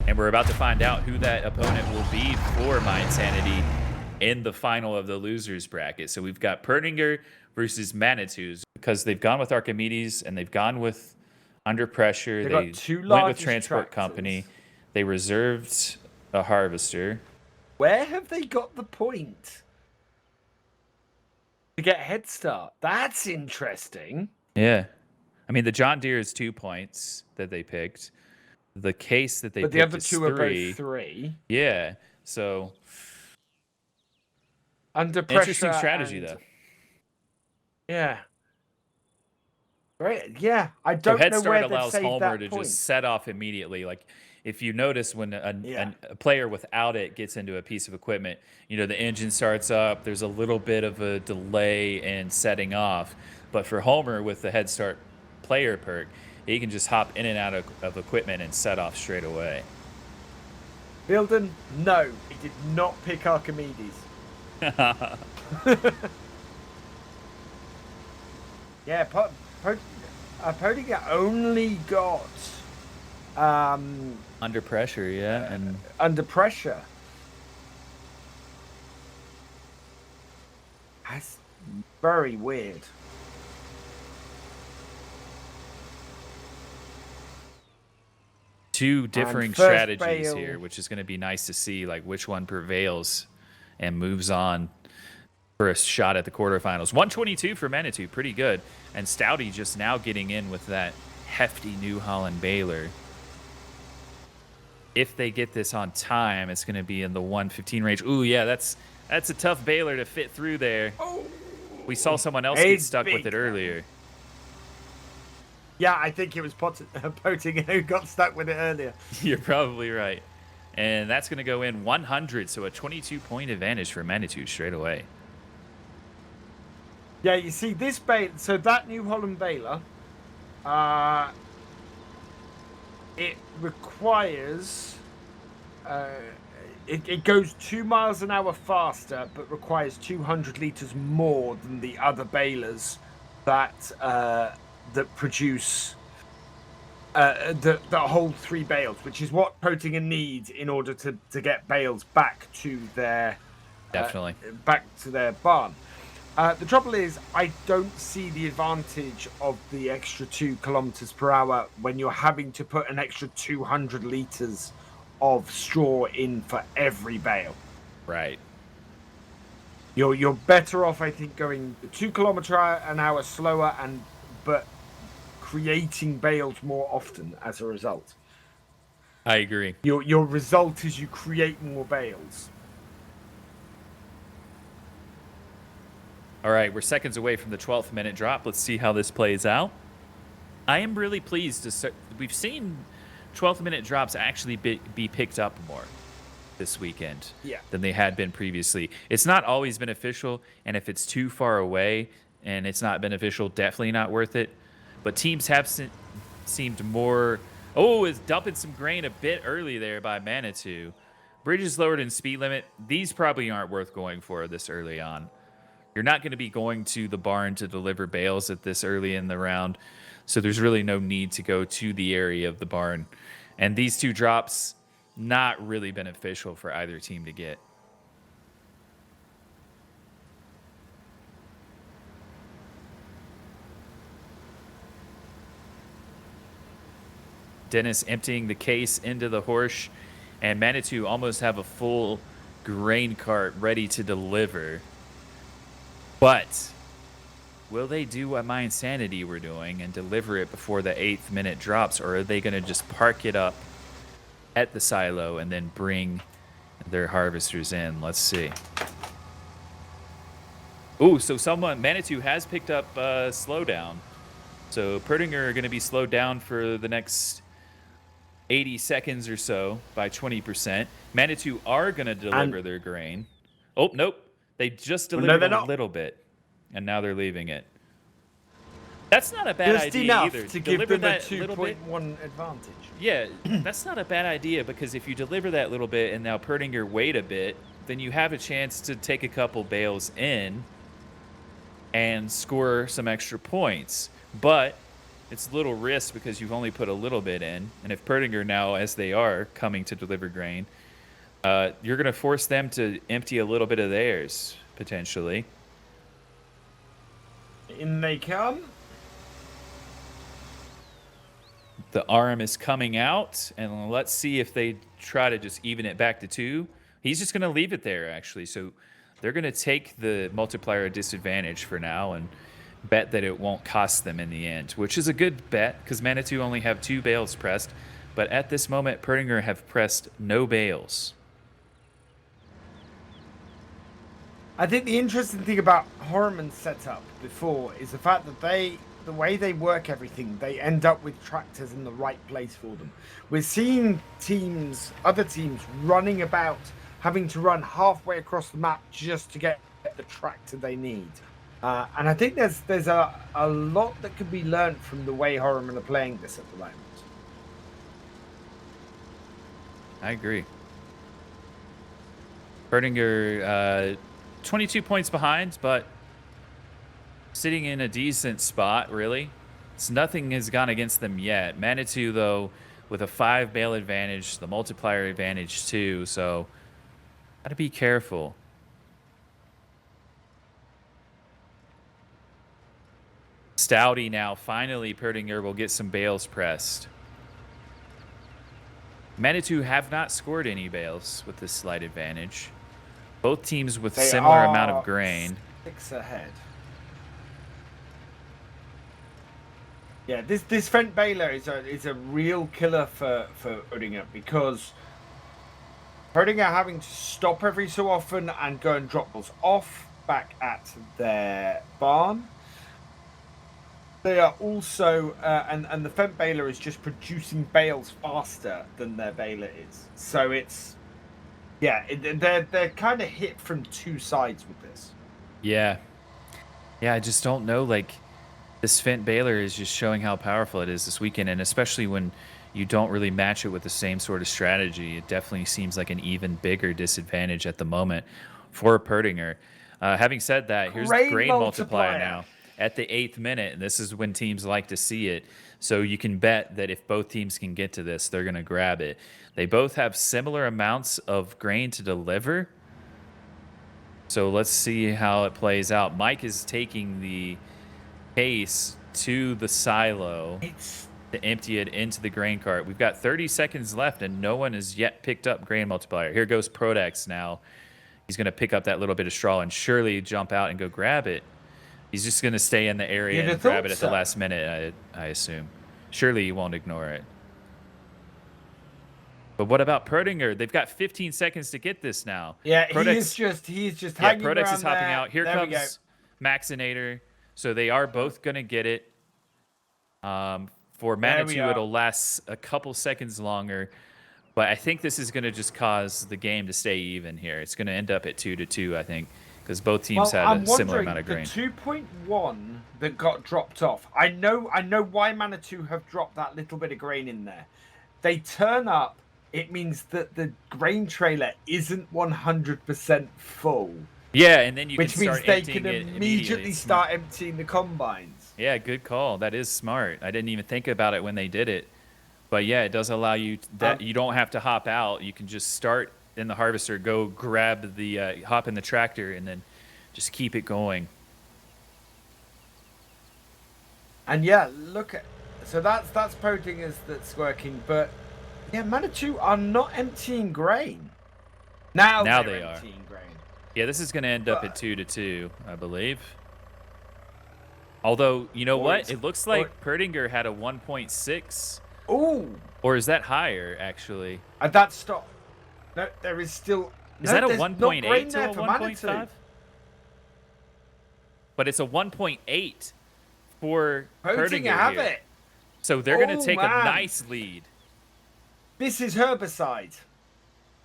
And we're about to find out who that opponent will be for MYINSANITY in the final of the losers bracket. So we've got PÖTTINGER versus MANITOU, because they've gone with Archimedes and they've gone with Under Pressure. They went with Transport Company. They reserved a Harvester. Where have they got the point to get a head start? That's interesting. Yeah. I mean, the John Deere is 2 points that they picked. The case that they picked the other is two 3. are both 3. Yeah. So Under Pressure. Interesting strategy, though. Yeah. Right. Yeah. I don't know where they've allows saved Homer that to point. just set off immediately. Like, if you notice when a player without it gets into a piece of equipment, you know, the engine starts up. There's a little bit of a delay in setting off. But for Homer with the Head Start player perk, he can just hop in and out of equipment and set off straight away. Bilden, no, he did not pick Archimedes. Yeah, PÖTTINGER only got Under Pressure, yeah, and Under Pressure. That's very weird. Two differing strategies here, which is going to be nice to see, like which one prevails and moves on for a shot at the quarterfinals. 122 for MANITOU, pretty good. And Staudi just now getting in with that hefty New Holland baler. If they get this on time, it's going to be in the 115 range. Ooh, yeah, that's a tough baler to fit through there. Oh, we saw someone else get stuck with it earlier. Yeah, I think it was PÖTTINGER who got stuck with it earlier. You're probably right. And that's going to go in 100, so a 22-point advantage for MANITOU straight away. Yeah, you see this baler, so that New Holland baler, it requires, it goes 2 miles an hour faster, but requires 200 liters more than the other balers that that produce that hold 3 bales, which is what PÖTTINGER needs in order to get bales back to their back to their barn. The trouble is, I don't see the advantage of the extra 2 kilometers per hour when you're having to put an extra 200 liters of straw in for every bale. Right. You're better off, I think, going 2 kilometers an hour slower but creating bales more often as a result. I agree. Your result is you create more bales. All right, we're seconds away from the 12th minute drop. Let's see how this plays out. I am really pleased to we've seen 12th minute drops actually be picked up more this weekend than they had been previously. It's not always beneficial, and if it's too far away and it's not beneficial, definitely not worth it. But teams have seemed more... Oh, is dumping some grain a bit early there by MANITOU. Bridges lowered in speed limit. These probably aren't worth going for this early on. You're not going to be going to the barn to deliver bales at this early in the round, so there's really no need to go to the area of the barn. And these 2 drops, not really beneficial for either team to get. Dennis emptying the case into the horse, and MANITOU almost have a full grain cart ready to deliver. But will they do what MYINSANITY were doing and deliver it before the 8th minute drops, or are they going to just park it up at the silo and then bring their harvesters in? Let's see. Ooh, so MANITOU has picked up slowdown. So PÖTTINGER are going to be slowed down for the next 80 seconds or so by 20%. MANITOU are going to deliver their grain. Oh, nope. They just delivered a little bit, and now they're leaving it. That's not a bad idea either. To give them a 2.1 advantage. Yeah, that's not a bad idea, because if you deliver that little bit and now PÖTTINGER wait a bit, then you have a chance to take a couple bales in and score some extra points. But it's little risk because you've only put a little bit in. And if PÖTTINGER now, as they are, coming to deliver grain, you're going to force them to empty a little bit of theirs, potentially. In they come. The arm is coming out, and let's see if they try to just even it back to 2. He's just going to leave it there, actually. So they're going to take the multiplier disadvantage for now and bet that it won't cost them in the end, which is a good bet because MANITOU only have 2 bales pressed. But at this moment, PÖTTINGER have pressed no bales. I think the interesting thing about Horman's setup before is the fact that the way they work everything, they end up with tractors in the right place for them. We're seeing other teams running about, having to run halfway across the map just to get the tractor they need. And I think there's a lot that can be learned from the way Horman are playing this at the moment. I agree. PÖTTINGER, 22 points behind, but sitting in a decent spot, really. Nothing has gone against them yet. MANITOU, though, with a 5 bale advantage, the multiplier advantage, too, so gotta be careful. Staudi now, finally, PÖTTINGER will get some bales pressed. MANITOU have not scored any bales with this slight advantage. Both teams with similar amount of grain. 6 ahead. Yeah, this Fent baler is a real killer for PÖTTINGER because PÖTTINGER having to stop every so often and go and drop balls off back at their barn. They are also, and the Fent baler is just producing bales faster than their baler is. So it's, yeah, they're kind of hit from 2 sides with this. Yeah. Yeah, I just don't know, like, this Fent baler is just showing how powerful it is this weekend, and especially when you don't really match it with the same sort of strategy, it definitely seems like an even bigger disadvantage at the moment for PÖTTINGER. Having said that, here's the grain multiplier now at the 8th minute, and this is when teams like to see it. So you can bet that if both teams can get to this, they're going to grab it. They both have similar amounts of grain to deliver. So let's see how it plays out. Mike is taking the case to the silo to empty it into the grain cart. We've got 30 seconds left, and no one has yet picked up grain multiplier. Here goes Prodex now. He's going to pick up that little bit of straw and surely jump out and go grab it. He's just going to stay in the area and grab it at the last minute, I assume. Surely he won't ignore it. But what about PÖTTINGER? They've got 15 seconds to get this now. Yeah, he's just hanging around. Prodex is hopping there. out. Here comes Maxinator. So they are both going to get it. For MANITOU, it'll last a couple seconds longer. But I think this is going to just cause the game to stay even here. It's going to end up at 2-2, I think, because both teams have a similar amount of grain. The 2.1 that got dropped off. I know why MANITOU have dropped that little bit of grain in there. They turn up. It means that the grain trailer isn't 100% full. Yeah, and then you which can start means they emptying can it immediately start emptying the combines. Yeah, good call. That is smart. I didn't even think about it when they did it. But yeah, it does allow you that you don't have to hop out. You can just start in the harvester, go grab the hop in the tractor, and then just keep it going. And yeah, look at so that's PÖTTINGER's that's working, but yeah, MANITOU are not emptying grain. Now they are emptying grain. Yeah, this is going to end up at 2-2, I believe. Although, you know what? It looks like PÖTTINGER had a 1.6. Ooh. Or is that higher, actually? That stopped. No, there is still... Is that a 1.8 to a 1.5? But it's a 1.8 for PÖTTINGER have here. it. So they're going to take a nice lead. This is herbicide.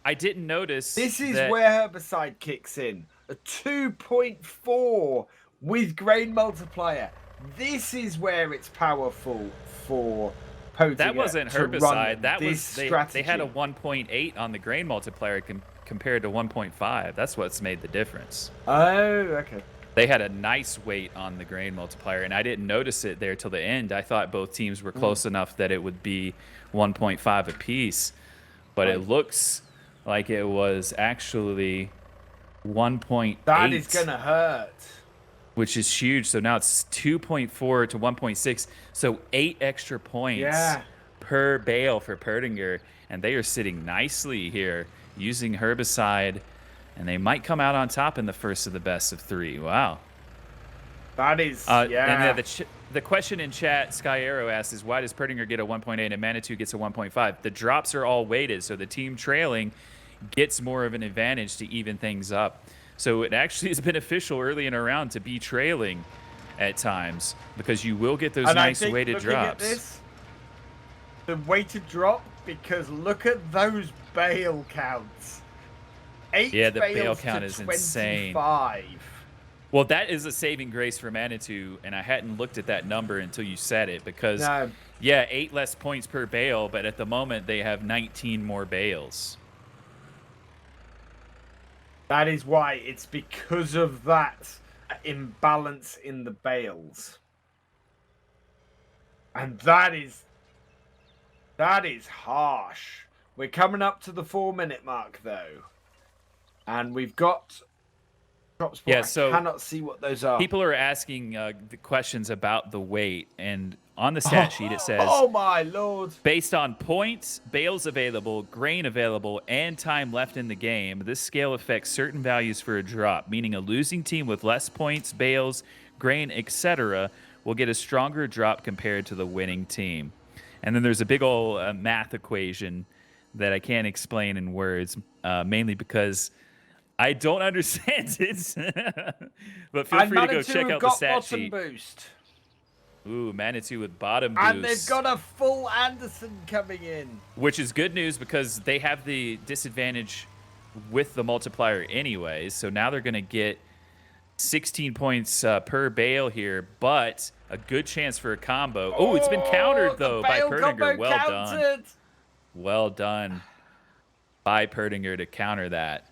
I didn't notice. This is where herbicide kicks in. A 2.4 with grain multiplier. This is where it's powerful for PÖTTINGER. That wasn't herbicide. That was they had a 1.8 on the grain multiplier compared to 1.5. That's what's made the difference. Oh, okay. They had a nice weight on the grain multiplier, and I didn't notice it there till the end. I thought both teams were close enough that it would be 1.5 apiece, but it looks like it was actually 1.8. That is gonna hurt. Which is huge. So now it's 2.4 to 1.6. So 8 extra points per bale for Pöttinger, and they are sitting nicely here using herbicide. And they might come out on top in the first of the best of 3. Wow. That is, And the question in chat, Sky Arrow asks, is why does Pöttinger get a 1.8 and Manitou gets a 1.5? The drops are all weighted, so the team trailing gets more of an advantage to even things up. So it actually is beneficial early in a round to be trailing at times because you will get those nice weighted drops. At this, the weighted drop, because look at those bale counts. 8 the bale bales count to is 25. insane. Well, that is a saving grace for Manitou, and I hadn't looked at that number until you said it because, yeah, 8 less points per bale, but at the moment they have 19 more bales. That is why. It's because of that imbalance in the bales. And that is harsh. We're coming up to the 4-minute mark, though. And we've got drops. Yeah, so I cannot see what those are. People are asking the questions about the weight, and on the stat sheet it says, "Oh my lord!" Based on points, bales available, grain available, and time left in the game, this scale affects certain values for a drop, meaning a losing team with less points, bales, grain, etc., will get a stronger drop compared to the winning team. And then there's a big old math equation that I can't explain in words, mainly because I don't understand it. But feel free to go check out the stat sheet. Boost. Ooh, Manitou with bottom boost. And they've got a full Anderson coming in. Which is good news because they have the disadvantage with the multiplier anyways. So now they're going to get 16 points per bale here, but a good chance for a combo. Oh, it's been countered, though, by Pöttinger. Well done. Well done by Pöttinger to counter that.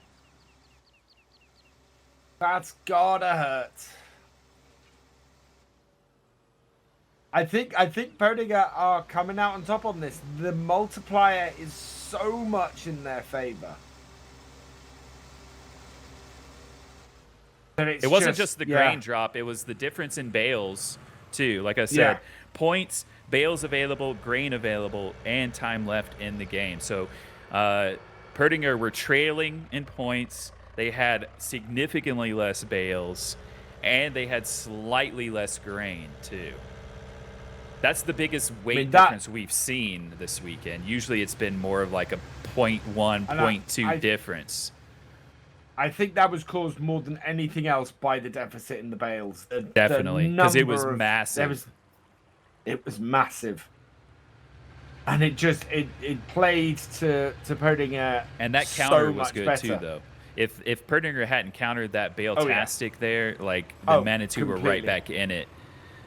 That's gotta hurt. I think Pöttinger are coming out on top on this. The multiplier is so much in their favor. It wasn't just the grain drop. It was the difference in bales, too. Like I said, points, bales available, grain available, and time left in the game. So Pöttinger were trailing in points. They had significantly less bales, and they had slightly less grain, too. That's the biggest weight difference we've seen this weekend. Usually it's been more of like a 0.1, 0.2 difference. I think that was caused more than anything else by the deficit in the bales. Definitely, because it was massive. It was massive. And it just it played to Pöttinger. And that counter so was good better. too, though. If Pöttinger hadn't countered that bale-tastic there, like the Manitou were right back in it.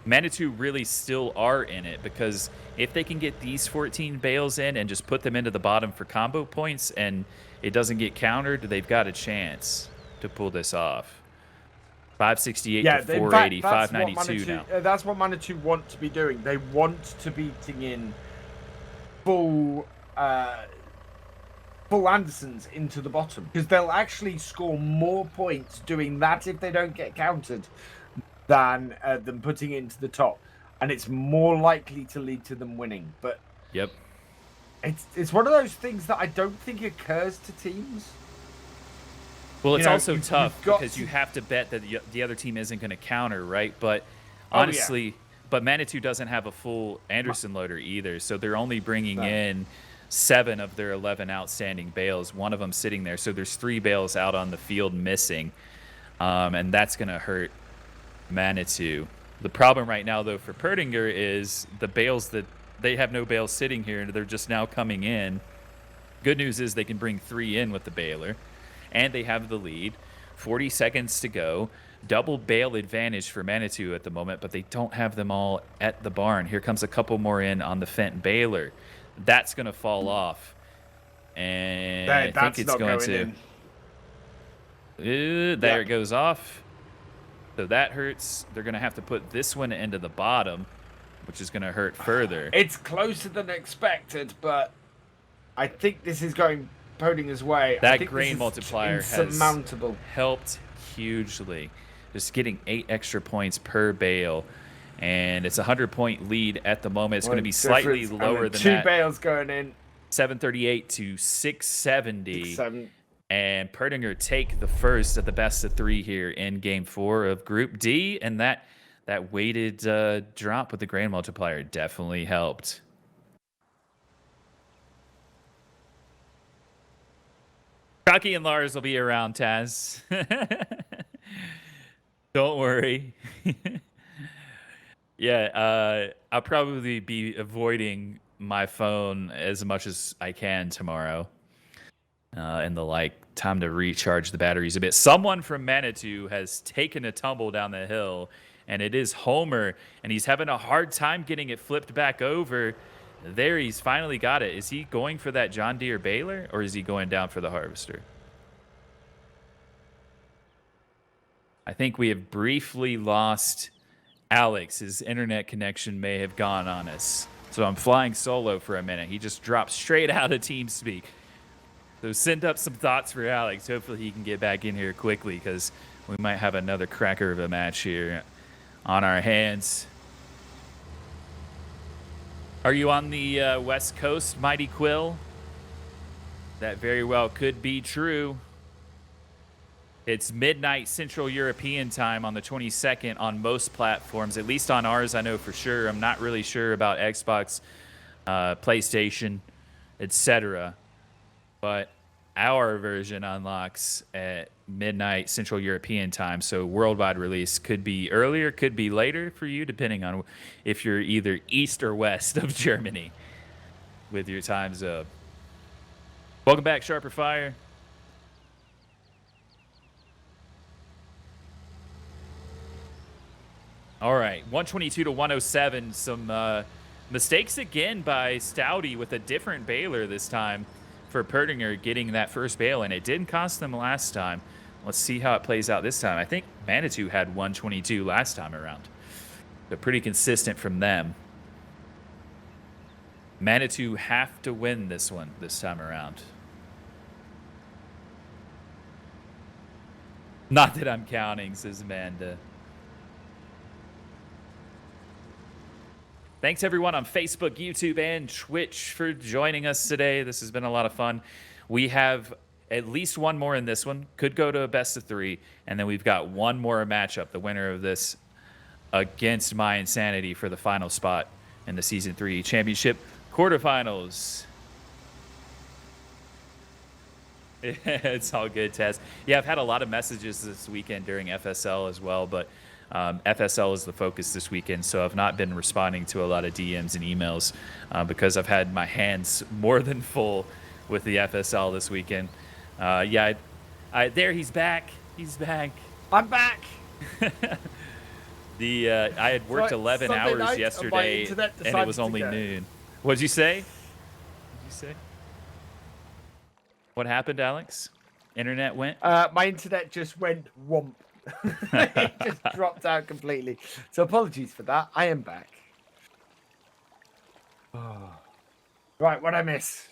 Manitou really still are in it because if they can get these 14 bales in and just put them into the bottom for combo points and it doesn't get countered, they've got a chance to pull this off. 568 to 480, 592 now. That's what Manitou want to be doing. They want to be beating in full Andersons into the bottom because they'll actually score more points doing that if they don't get countered than putting it into the top, and it's more likely to lead to them winning. But it's one of those things that I don't think occurs to teams. Well, it's also tough because you have to bet that the other team isn't going to counter, right? But honestly, but Manitou doesn't have a full Anderson loader either, so they're only bringing in 7 of their 11 outstanding bales, one of them sitting there. So there's 3 bales out on the field missing, and that's going to hurt Manitou. The problem right now, though, for Pöttinger is the bales that they have no bales sitting here, and they're just now coming in. Good news is they can bring 3 in with the baler, and they have the lead. 40 seconds to go. Double bale advantage for Manitou at the moment, but they don't have them all at the barn. Here comes a couple more in on the Fenton baler. That's going to fall off, and I think it's going to. There it goes off. So that hurts. They're going to have to put this one into the bottom, which is going to hurt further. It's closer than expected, but I think this is going Pöttinger's way. That I think grain this is multiplier insurmountable. has helped hugely. Just getting 8 extra points per bale. And it's a 100-point lead at the moment. It's going to be slightly lower than that. 2 bales going in. 738 to 670. 7. And Pöttinger take the first of the best of 3 here in Game 4 of Group D. And that weighted drop with the grain multiplier definitely helped. Rocky and Lars will be around, Taz. Don't worry. Yeah, I'll probably be avoiding my phone as much as I can tomorrow. And the time to recharge the batteries a bit. Someone from Manitou has taken a tumble down the hill, and it is Homer, and he's having a hard time getting it flipped back over. There, he's finally got it. Is he going for that John Deere baler, or is he going down for the harvester? I think we have briefly lost Alex. His internet connection may have gone on us. So I'm flying solo for a minute. He just dropped straight out of TeamSpeak. So send up some thoughts for Alex. Hopefully he can get back in here quickly, because we might have another cracker of a match here on our hands. Are you on the West Coast, Mighty Quill? That very well could be true. It's midnight Central European time on the 22nd on most platforms, at least on ours, I know for sure. I'm not really sure about Xbox, PlayStation, etc. But our version unlocks at midnight Central European time, so worldwide release could be earlier, could be later for you, depending on if you're either east or west of Germany with your time zone. Welcome back, Sharper Fire. All right, 122 to 107. Some mistakes again by Staudi with a different baler this time for Pöttinger getting that first bale, and it didn't cost them last time. Let's see how it plays out this time. I think Manitou had 122 last time around, but pretty consistent from them. Manitou have to win this one this time around. Not that I'm counting, says Amanda. Thanks, everyone on Facebook, YouTube, and Twitch for joining us today. This has been a lot of fun. We have at least one more in this one. Could go to a best of 3. And then we've got one more matchup, the winner of this against MYINSANITY for the final spot in the Season 3 Championship quarterfinals. It's all good, Taz. Yeah, I've had a lot of messages this weekend during FSL as well, but FSL is the focus this weekend, so I've not been responding to a lot of DMs and emails because I've had my hands more than full with the FSL this weekend. Yeah, there he's back. He's back. I'm back. I had worked 11 hours yesterday, and it was only noon. What'd you say? What'd you say? What happened, Alex? Internet went? My internet just went whomp. It just dropped out completely. So apologies for that. I am back. Oh. Right, what'd I miss?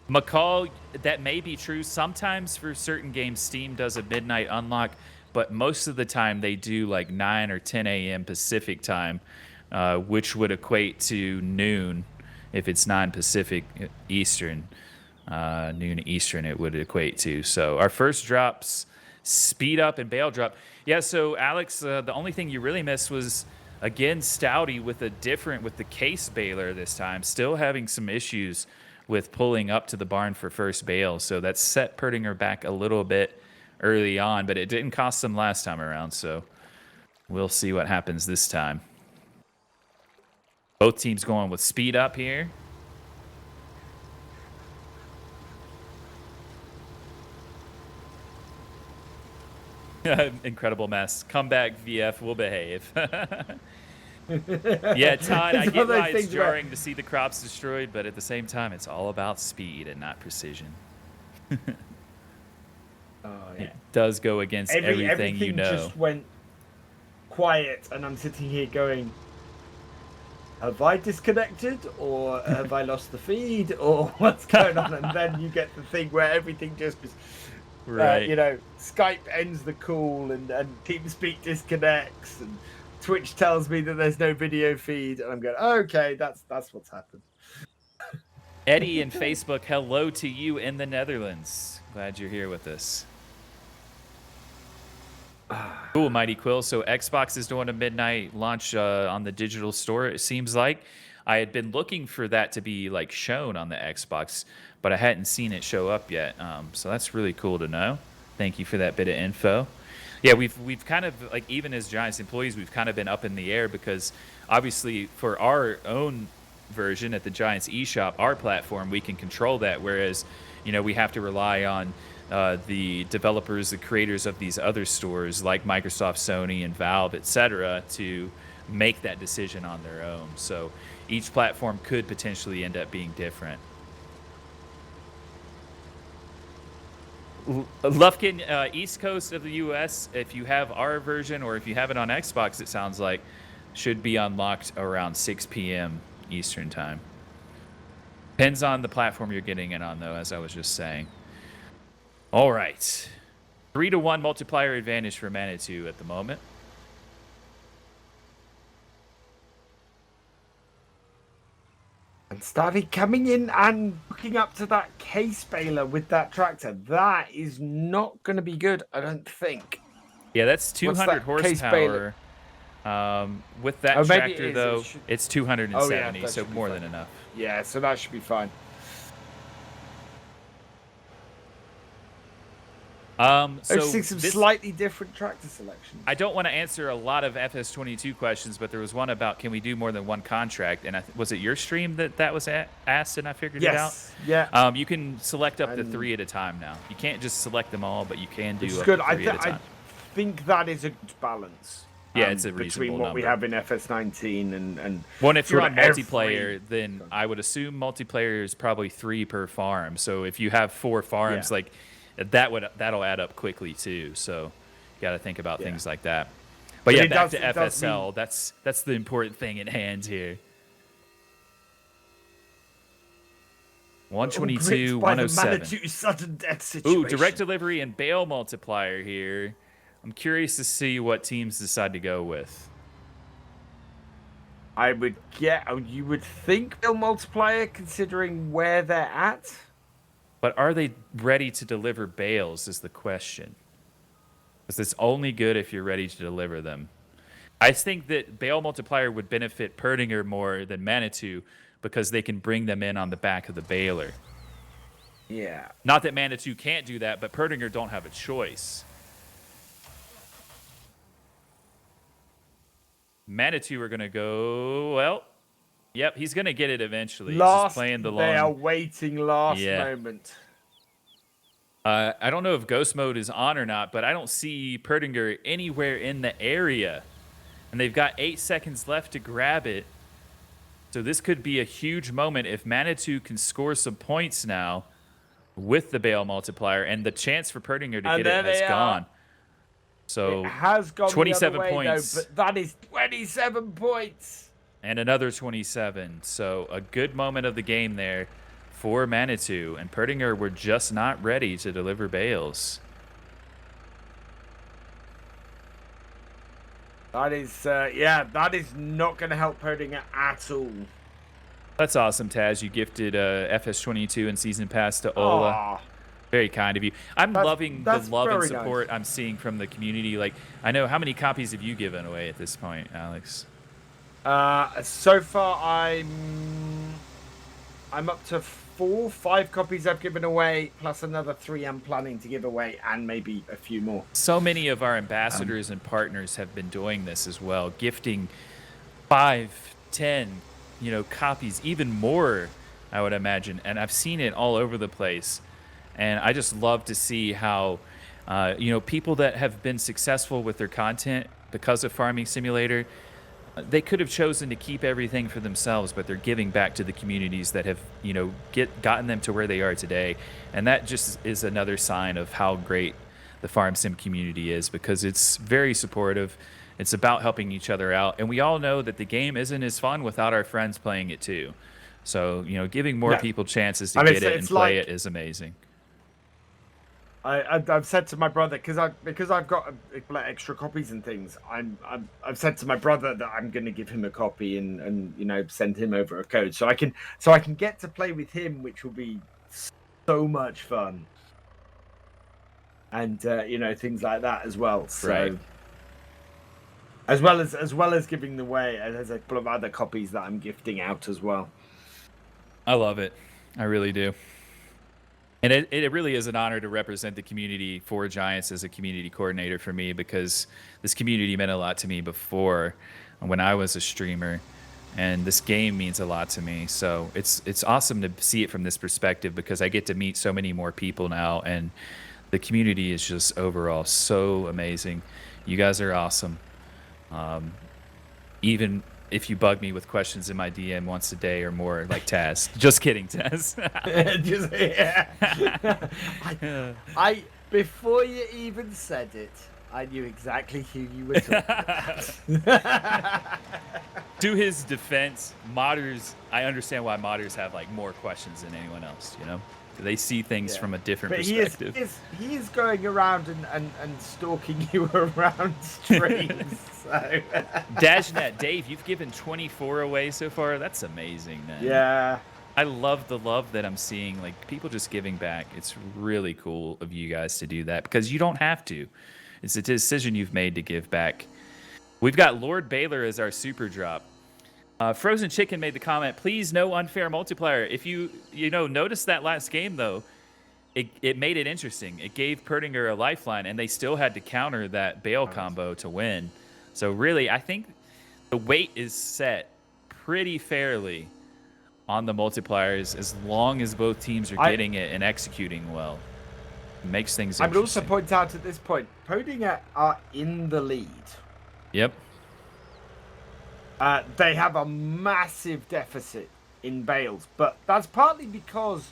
McCall, that may be true. Sometimes for certain games, Steam does a midnight unlock, but most of the time they do like 9 or 10 a.m. Pacific time, which would equate to noon if it's 9 Pacific Eastern. Noon Eastern it would equate to. So our first drops, speed up and bale drop. Yeah, so Alex, the only thing you really missed was, again, Staudi with the case baler this time, still having some issues with pulling up to the barn for first bale. So that set Pöttinger back a little bit early on, but it didn't cost them last time around. So we'll see what happens this time. Both teams going with speed up here. Incredible mess. Come back, VF. We'll behave. Yeah, Todd, I get why it's jarring to see the crops destroyed, but at the same time, it's all about speed and not precision. Oh, yeah. It does go against everything you know. Just went quiet, and I'm sitting here going, have I disconnected, or have I lost the feed, or what's going on? And then you get the thing where everything just is, Right. Skype ends the call, and TeamSpeak disconnects, and Twitch tells me that there's no video feed, and I'm going, okay, that's what's happened. Eddie in Facebook, hello to you in the Netherlands. Glad you're here with us. Cool, Mighty Quill. So Xbox is doing a midnight launch on the digital store, it seems like. I had been looking for that to be like shown on the Xbox, but I hadn't seen it show up yet. So that's really cool to know. Thank you for that bit of info. Yeah, we've kind of, like, even as Giants employees, we've kind of been up in the air because obviously for our own version at the Giants eShop, our platform, we can control that, whereas, we have to rely on the developers, the creators of these other stores like Microsoft, Sony, and Valve, etc., to make that decision on their own. So each platform could potentially end up being different. Lufkin, East Coast of the U.S., if you have our version or if you have it on Xbox, it sounds like, should be unlocked around 6 p.m. Eastern time. Depends on the platform you're getting it on, though, as I was just saying. All right. 3-to-1 multiplier advantage for Manitou at the moment. And Staudi coming in and hooking up to that case baler with that tractor. That is not going to be good, I don't think. Yeah, that's 200 horsepower. With that tractor, though, it's 270, so more than enough. Yeah, so that should be fine. So I've seen some slightly different tractor selections. I don't want to answer a lot of FS22 questions, but there was one about, can we do more than one contract? And was it your stream that was asked and I figured it out? Yeah. You can select up to 3 at a time now. You can't just select them all, but you can do up good. to 3 at a time. I think that is a good balance. Yeah, it's a reasonable between what number. we have in FS19 and well, if you're on multiplayer, then I would assume multiplayer is probably 3 per farm. So if you have 4 farms, like that'll add up quickly too. So you got to think about things like that. But yeah, back to FSL. That's the important thing at hand here. 122, 107. Manitou sudden death situation. Ooh, direct delivery and bale multiplier here. I'm curious to see what teams decide to go with. You would think bale multiplier considering where they're at. But are they ready to deliver bales is the question. Because it's only good if you're ready to deliver them. I think that bale multiplier would benefit PÖTTINGER more than Manitou because they can bring them in on the back of the baler. Yeah. Not that Manitou can't do that, but PÖTTINGER don't have a choice. Manitou are going to go, well, yep, he's going to get it eventually. He's just playing the long. They are waiting last moment. I don't know if ghost mode is on or not, but I don't see PÖTTINGER anywhere in the area. And they've got 8 seconds left to grab it. So this could be a huge moment if Manitou can score some points now with the bale multiplier. And the chance for PÖTTINGER to get it has gone. So it has gone 27 the other way, points. Though, but that is 27 points. And another 27. So a good moment of the game there for Manitou. And PÖTTINGER were just not ready to deliver bales. That is, that is not going to help PÖTTINGER at all. That's awesome, Taz. You gifted FS22 and Season Pass to Ola. Aww. Very kind of you. I'm loving the love and very support nice. I'm seeing from the community. Like, I know, how many copies have you given away at this point, Alex? So far, I'm up to 5 copies I've given away, plus another 3 I'm planning to give away, and maybe a few more. So many of our ambassadors and partners have been doing this as well, gifting 5, 10, copies, even more, I would imagine. And I've seen it all over the place. And I just love to see how, people that have been successful with their content because of Farming Simulator, they could have chosen to keep everything for themselves, but they're giving back to the communities that have, gotten them to where they are today. And that just is another sign of how great the Farm Sim community is, because it's very supportive. It's about helping each other out. And we all know that the game isn't as fun without our friends playing it too. So, you know, giving more people chances to get it and play it is amazing. I've said to my brother, because I've got extra copies and things. I've said to my brother that I'm going to give him a copy and you know, send him over a code so I can get to play with him, which will be so much fun. And you know, things like that as well. So, right. As well as giving away, there's a couple of other copies that I'm gifting out as well. I love it. I really do. And it really is an honor to represent the community for Giants as a community coordinator for me, because this community meant a lot to me before when I was a streamer, and this game means a lot to me. So it's awesome to see it from this perspective, because I get to meet so many more people now, and the community is just overall so amazing. You guys are awesome. Even if you bug me with questions in my DM once a day or more, like Taz. Just kidding, Taz. I before you even said it, I knew exactly who you were talking about. To his defense, modders, I understand why modders have like more questions than anyone else, you know? They see things from a different perspective. He is going around and stalking you around streams. So. Dashnet, Dave, you've given 24 away so far. That's amazing, man. Yeah. I love the love that I'm seeing. Like, people just giving back. It's really cool of you guys to do that, because you don't have to. It's a decision you've made to give back. We've got Lord Baylor as our super drop. Frozen Chicken made the comment, please no unfair multiplier. If you notice that last game, though, it made it interesting. It gave PÖTTINGER a lifeline, and they still had to counter that Bale combo to win. So really, I think the weight is set pretty fairly on the multipliers, as long as both teams are getting it and executing well. It makes things interesting. I would also point out at this point, PÖTTINGER are in the lead. Yep. They have a massive deficit in bales, but that's partly because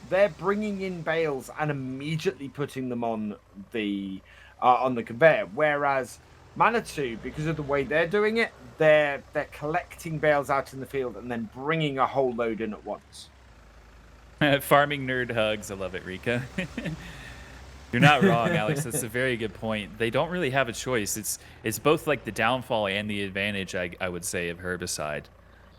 they're bringing in bales and immediately putting them on the conveyor, whereas MANITOU, because of the way they're doing it, they're collecting bales out in the field and then bringing a whole load in at once. Farming nerd hugs. I love it, Rika. You're not wrong, Alex. That's a very good point. They don't really have a choice. It's both like the downfall and the advantage, I would say, of herbicide.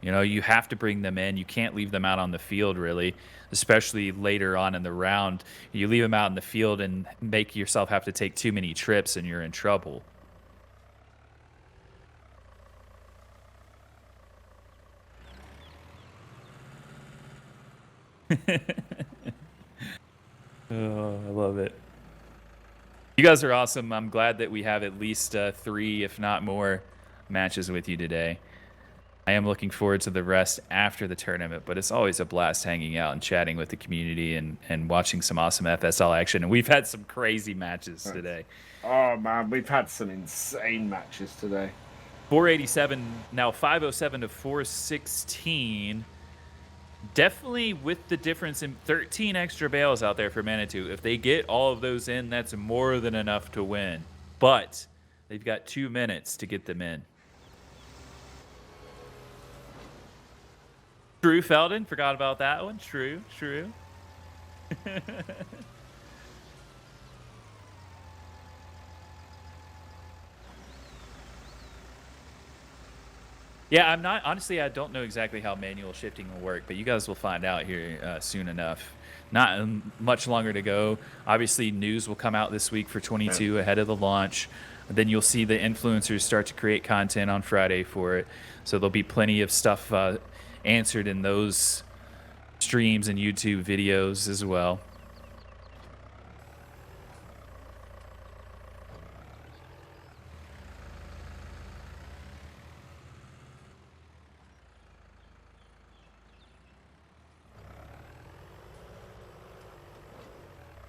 You know, you have to bring them in. You can't leave them out on the field, really, especially later on in the round. You leave them out in the field and make yourself have to take too many trips, and you're in trouble. Oh, I love it. You guys are awesome. I'm glad that we have at least 3, if not more, matches with you today. I am looking forward to the rest after the tournament, but it's always a blast hanging out and chatting with the community and watching some awesome FSL action. And we've had some crazy matches today. Oh, man, we've had some insane matches today. 487, now 507 to 416. Definitely with the difference in 13 extra bales out there for MANITOU. If they get all of those in, that's more than enough to win. But they've got 2 minutes to get them in. True, Feldon. Forgot about that one. True. Yeah, I'm not, honestly, I don't know exactly how manual shifting will work, but you guys will find out here soon enough. Not much longer to go. Obviously, news will come out this week for 22 ahead of the launch. Then you'll see the influencers start to create content on Friday for it. So there'll be plenty of stuff answered in those streams and YouTube videos as well.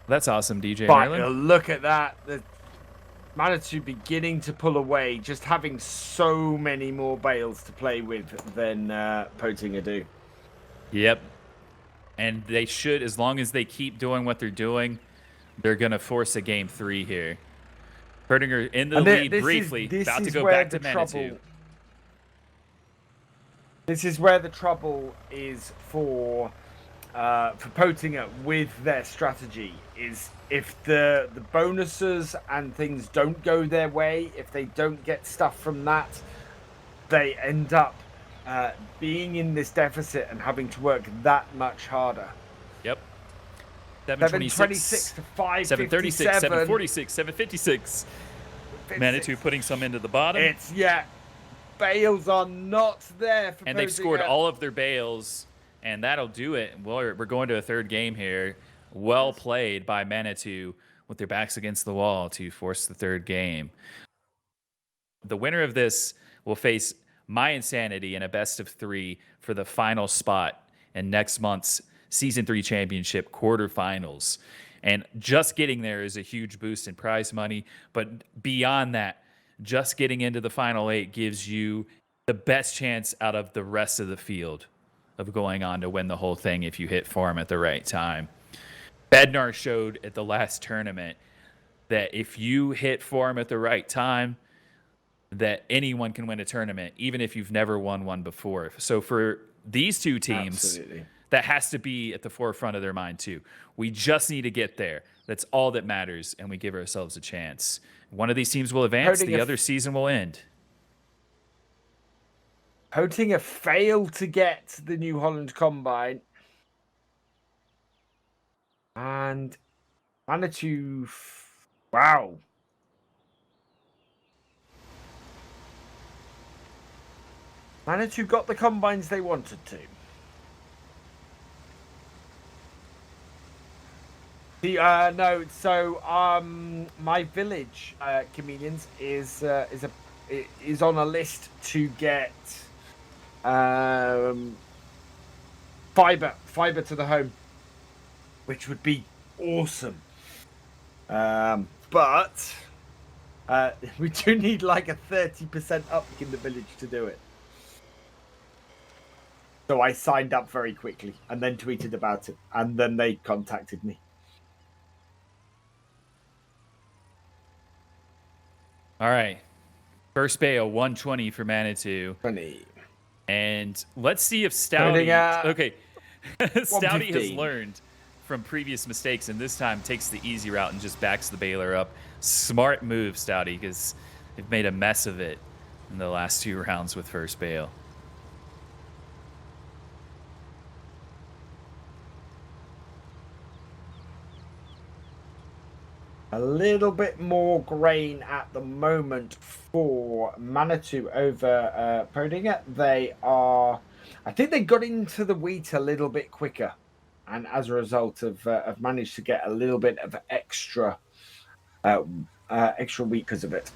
That's awesome, DJ Merlin. Look at that. The MANITOU beginning to pull away, just having so many more bales to play with than PÖTTINGER do. Yep. And they should, as long as they keep doing what they're doing, they're going to force a game 3 here. PÖTTINGER in the And lead this briefly, is about to go where back the to Manitou. trouble. This is where the trouble is for PÖTTINGER with their strategy. Is if the bonuses and things don't go their way, if they don't get stuff from that, they end up being in this deficit and having to work that much harder. Yep. 726 to 736, 557. 746, 756. Manitou putting some into the bottom. It's, bales are not there for And they've scored PÖTTINGER. all of their bales, and that'll do it. We're going to a third game here. Well played by Manitou with their backs against the wall to force the third game. The winner of this will face MYINSANITY in a best of 3 for the final spot in next month's Season 3 Championship quarterfinals. And just getting there is a huge boost in prize money. But beyond that, just getting into the final 8 gives you the best chance out of the rest of the field of going on to win the whole thing if you hit form at the right time. Bednar showed at the last tournament that if you hit form at the right time, that anyone can win a tournament, even if you've never won one before. So for these two teams, Absolutely. that has to be at the forefront of their mind too. We just need to get there. That's all that matters, and we give ourselves a chance. One of these teams will advance, the other season will end. PÖTTINGER failed to get the New Holland Combine. And Manitou, wow. Manitou got the combines they wanted to. No, so my village chameleons is on a list to get fiber to the home, which would be awesome. But we do need like a 30% uptick in the village to do it. So I signed up very quickly and then tweeted about it, and then they contacted me. All right. First bale, 120 for Manitou. 20. And let's see if Staudi... Okay. Staudi has learned from previous mistakes, and this time takes the easy route and just backs the baler up. Smart move, Staudi, because they've made a mess of it in the last 2 rounds with first bale. A little bit more grain at the moment for Manitou over PÖTTINGER. They are, I think they got into the wheat a little bit quicker, and as a result have managed to get a little bit of extra wheat because of it.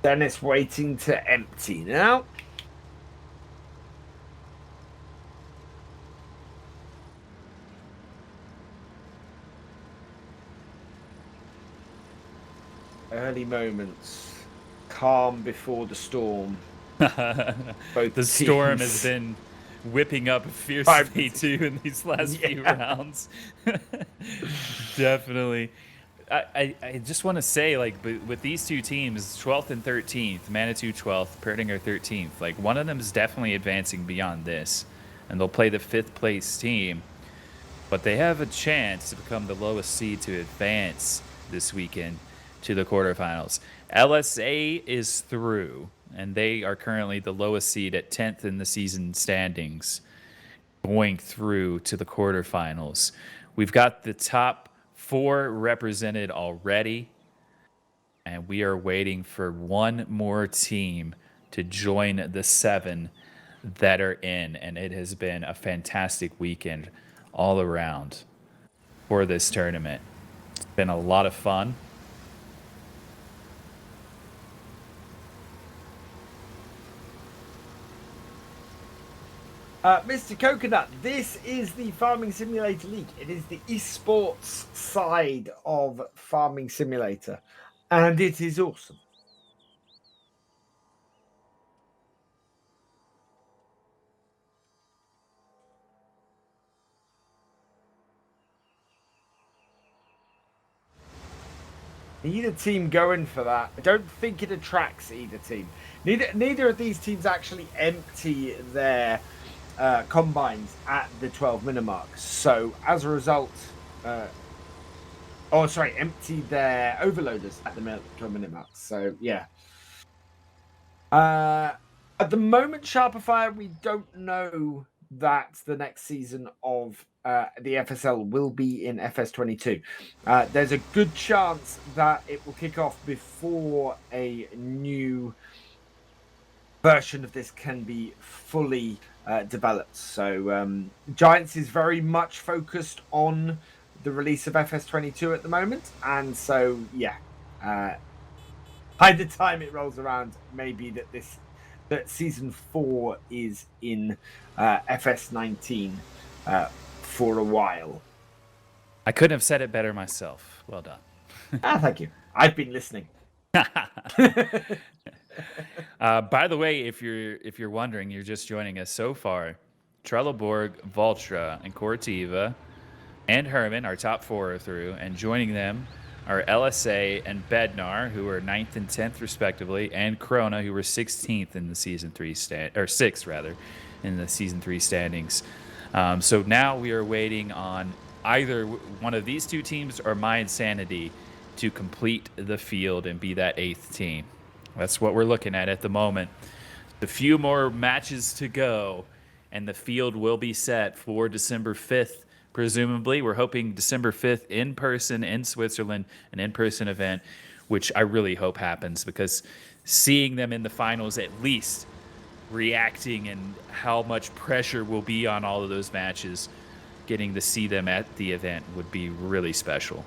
Dennis waiting to empty now. Early moments, calm before the storm. The storm has been whipping up fiercely too in these last few rounds. Definitely. I just want to say, like, with these two teams, 12th and 13th, Manitou 12th, PÖTTINGER 13th, like, one of them is definitely advancing beyond this, and they'll play the 5th place team, but they have a chance to become the lowest seed to advance this weekend to the quarterfinals. LSA is through, and they are currently the lowest seed at 10th in the season standings, going through to the quarterfinals. We've got the top 4 represented already, and we are waiting for one more team to join the 7 that are in, and it has been a fantastic weekend all around for this tournament. It's been a lot of fun. Mr. Coconut, this is the Farming Simulator League. It is the esports side of Farming Simulator, and it is awesome. Either team going for that. I don't think it attracts either team. Neither of these teams actually empty their combines at the 12-minute mark. So as a result, empty their overloaders at the 12-minute mark. So yeah. At the moment, Sharpify, we don't know that the next season of the FSL will be in FS22. There's a good chance that it will kick off before a new version of this can be fully developed. So Giants is very much focused on the release of FS22 at the moment. And so, yeah, by the time it rolls around, maybe that season 4 is in FS19 for a while. I couldn't have said it better myself. Well done. Thank you. I've been listening. By the way, if you're wondering, you're just joining us so far. Trelleborg, Valtra, and Cortiva, and Herman, our top 4 are through, and joining them are LSA and Bednar, who are 9th and 10th respectively, and Corona, who were 16th in the season 3 6th rather, in the season 3 standings. So now we are waiting on either one of these two teams or MYINSANITY to complete the field and be that 8th team. That's what we're looking at the moment. A few more matches to go, and the field will be set for December 5th. Presumably, we're hoping December 5th in person in Switzerland, an in-person event, which I really hope happens, because seeing them in the finals, at least reacting and how much pressure will be on all of those matches, getting to see them at the event would be really special.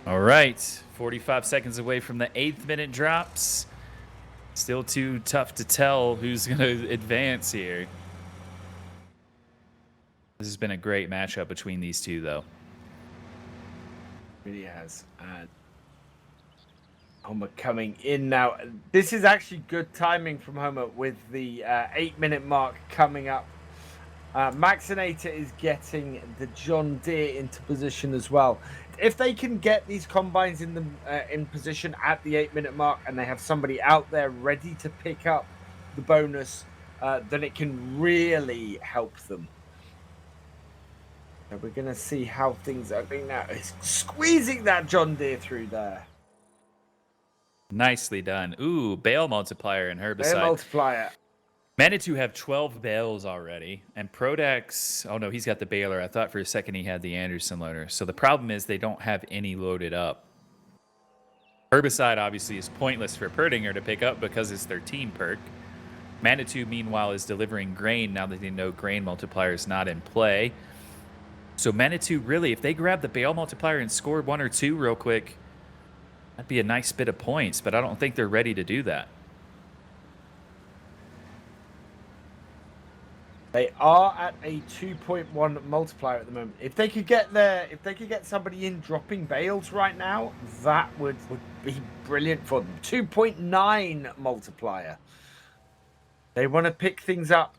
All right, 45 seconds away from the 8th minute drops. Still too tough to tell who's going to advance here. This has been a great matchup between these two, though. It really has. Homer coming in now. This is actually good timing from Homer with the 8-minute mark coming up. Maxinator is getting the John Deere into position as well. If they can get these combines in position at the 8-minute mark, and they have somebody out there ready to pick up the bonus, then it can really help them. So we're going to see how things are going now. It's squeezing that John Deere through there. Nicely done. Ooh, bale multiplier and herbicide. Bale multiplier. MANITOU have 12 bales already, and Prodax, oh no, he's got the baler. I thought for a second he had the Anderson loader. So the problem is they don't have any loaded up. Herbicide obviously is pointless for PÖTTINGER to pick up because it's their team perk. MANITOU, meanwhile, is delivering grain now that they know grain multiplier is not in play. So MANITOU, really, if they grab the bale multiplier and score 1 or 2 real quick, that'd be a nice bit of points, but I don't think they're ready to do that. They are at a 2.1 multiplier at the moment. If they could get somebody in dropping bales right now, that would be brilliant for them. 2.9 multiplier. They want to pick things up.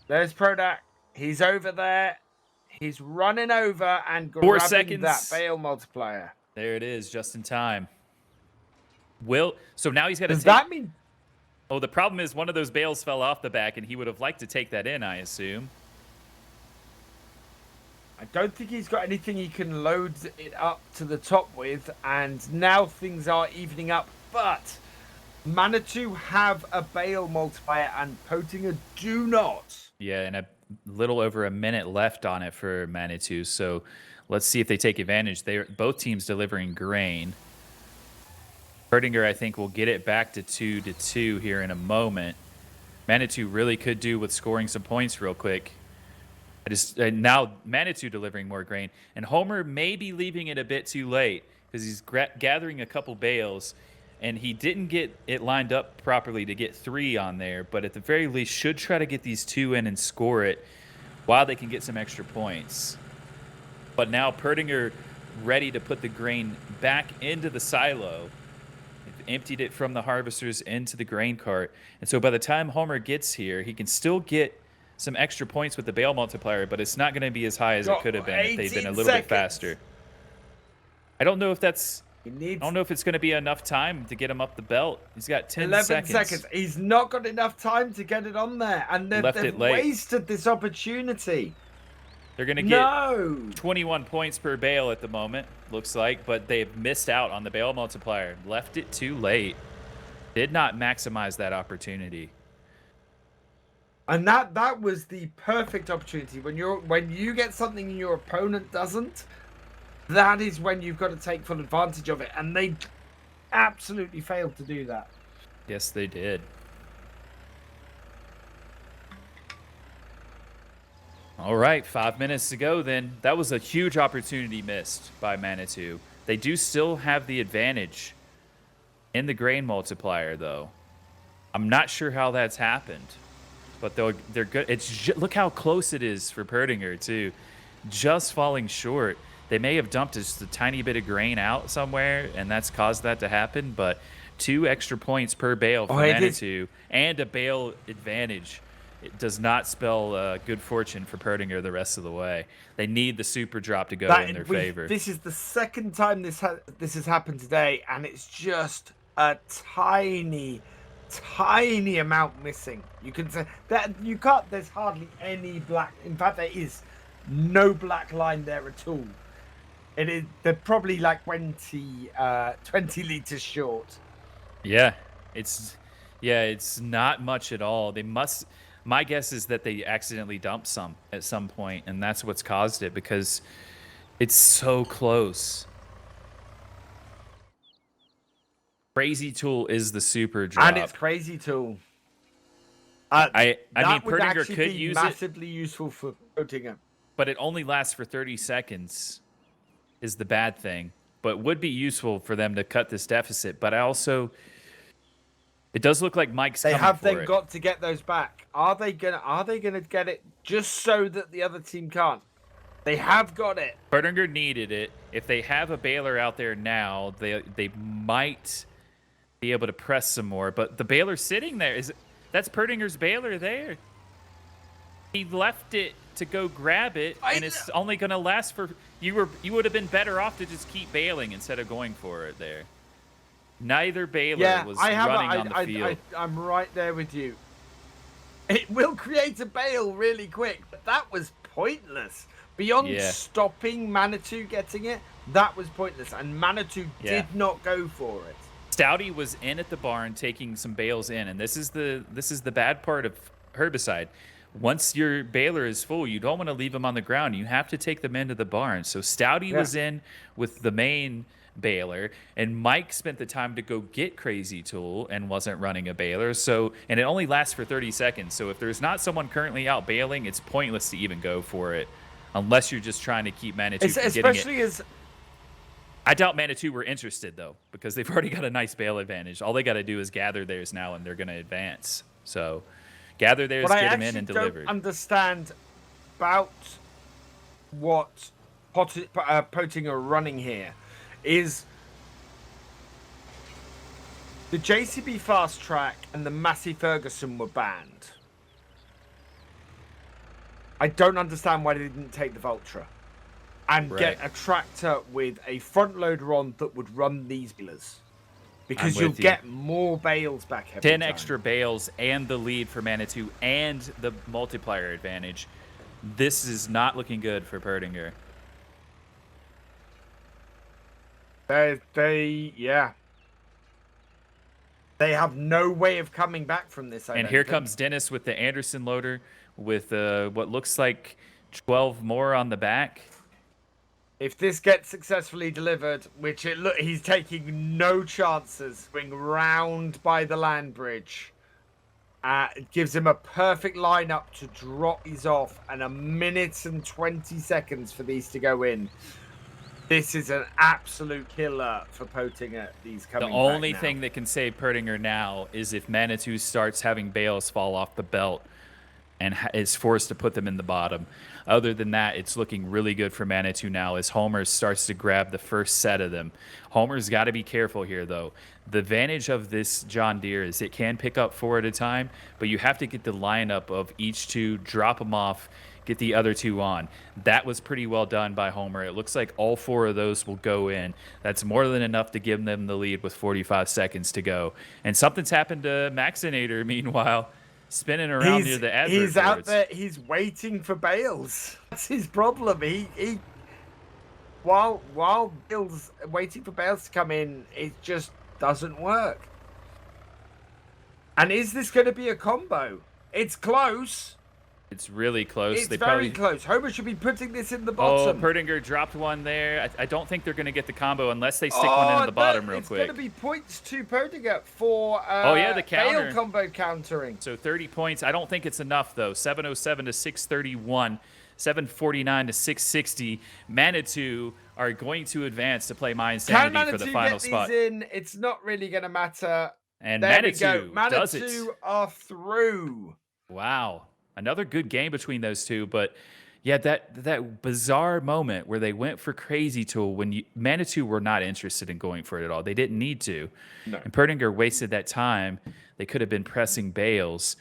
There's Prodac. He's over there. He's running over and grabbing 4 seconds. That bale multiplier. There it is, just in time. So now he's got to Does that mean... Oh, the problem is one of those bales fell off the back, and he would have liked to take that in, I assume. I don't think he's got anything he can load it up to the top with, and now things are evening up. But MANITOU have a bale multiplier, and PÖTTINGER do not. Yeah, and a little over a minute left on it for MANITOU, so let's see if they take advantage. They're both teams delivering grain. PÖTTINGER, I think, will get it back to 2-2 here in a moment. MANITOU really could do with scoring some points real quick. Now MANITOU delivering more grain. And Homer may be leaving it a bit too late because he's gathering a couple bales, and he didn't get it lined up properly to get 3 on there, but at the very least should try to get these 2 in and score it while they can get some extra points. But now Perttinger ready to put the grain back into the silo. They've emptied it from the harvesters into the grain cart. And so by the time Homer gets here, he can still get some extra points with the bale multiplier, but it's not going to be as high as it could have been if they'd been a little bit faster. I don't know if that's... I don't know if it's going to be enough time to get him up the belt. He's got 10 seconds. 11 seconds. He's not got enough time to get it on there. And they've wasted this opportunity. They're going to get 21 points per bale at the moment, looks like. But they've missed out on the bale multiplier. Left it too late. Did not maximize that opportunity. And that was the perfect opportunity. When you get something and your opponent doesn't, that is when you've got to take full advantage of it. And they absolutely failed to do that. Yes, they did. All right, 5 minutes to go then. That was a huge opportunity missed by Manitou. They do still have the advantage in the grain multiplier, though. I'm not sure how that's happened, but they're good. Look how close it is for Perttinger, too. Just falling short. They may have dumped just a tiny bit of grain out somewhere, and that's caused that to happen, but 2 extra points per bale for Manitou and a bale advantage. It does not spell good fortune for Perttinger the rest of the way. They need the super drop to go in their favor. This is the second time this has happened today, and it's just a tiny amount missing. You can say that you can't. There's hardly any black. In fact, there is no black line there at all. They're probably like 20 liters short. Yeah, it's not much at all. They must. My guess is that they accidentally dumped some at some point, and that's what's caused it because it's so close. Crazy Tool is the super drop, and it's Crazy Tool. I mean, Perttinger could use it. Massively useful for Perttinger, but it only lasts for 30 seconds. Is the bad thing, but would be useful for them to cut this deficit. But it does look like Mike's coming for it. Have they got to get those back? Are they gonna get it just so that the other team can't? They have got it. Perttinger needed it. If they have a baler out there now, they might be able to press some more. But the baler sitting there that's Perttinger's baler there. He left it to go grab it, and it's only going to last for... You would have been better off to just keep bailing instead of going for it there. Neither baler was running on the field. I'm right there with you. It will create a bale really quick, but that was pointless. Beyond stopping Manitou getting it, that was pointless, and Manitou did not go for it. Staudi was in at the barn taking some bales in, and this is the bad part of herbicide. Once your baler is full, you don't want to leave them on the ground. You have to take them into the barn. So Staudi was in with the main baler, and Mike spent the time to go get Crazy Tool and wasn't running a baler. And it only lasts for 30 seconds. So if there's not someone currently out baling, it's pointless to even go for it, unless you're just trying to keep Manitou from getting it. I doubt Manitou were interested, though, because they've already got a nice bale advantage. All they got to do is gather theirs now, and they're going to advance. So gather theirs, get them in, and deliver. I don't understand about what Pöttinger are running here is the JCB Fast Track and the Massey Ferguson were banned. I don't understand why they didn't take the Vultra and get a tractor with a front loader on that would run these balers. Because you'll get more bales back every 10 time. extra bales and the lead for Manitou and the multiplier advantage. This is not looking good for Perttinger. They have no way of coming back from this. And here comes Dennis with the Anderson loader with what looks like 12 more on the back. If this gets successfully delivered, which he's taking no chances, going round by the land bridge. It gives him a perfect lineup to drop these off, and 1 minute and 20 seconds for these to go in. This is an absolute killer for Pöttinger. These coming. The only thing that can save Pöttinger now is if Manitou starts having bales fall off the belt. and is forced to put them in the bottom. Other than that, it's looking really good for Manitou now as Homer starts to grab the first set of them. Homer's got to be careful here, though. The advantage of this John Deere is it can pick up 4 at a time, but you have to get the lineup of each 2, drop them off, get the other 2 on. That was pretty well done by Homer. It looks like all 4 of those will go in. That's more than enough to give them the lead with 45 seconds to go. And something's happened to Maxinator, meanwhile, spinning around near the advert He's out boards. there. He's waiting for bales. That's his problem. While Bill's waiting for bales to come in, it just doesn't work. And is this going to be a combo? It's close. It's really close. It's very close. Homer should be putting this in the bottom. Oh, PÖTTINGER dropped one there. I don't think they're going to get the combo unless they stick one in the bottom real quick. It's going to be points to PÖTTInger for the counter. bale combo countering. So 30 points. I don't think it's enough, though. 707 to 631. 749 to 660. Manitou are going to advance to play MYINSANITY for the final spot. These in? It's not really going to matter. And there we Manitou go. does it. Manitou are through. Wow. Another good game between those two, but yeah, that bizarre moment where they went for Crazy Tool when Manitou were not interested in going for it at all. They didn't need to. No. And PÖTTINGER wasted that time. They could have been pressing bales.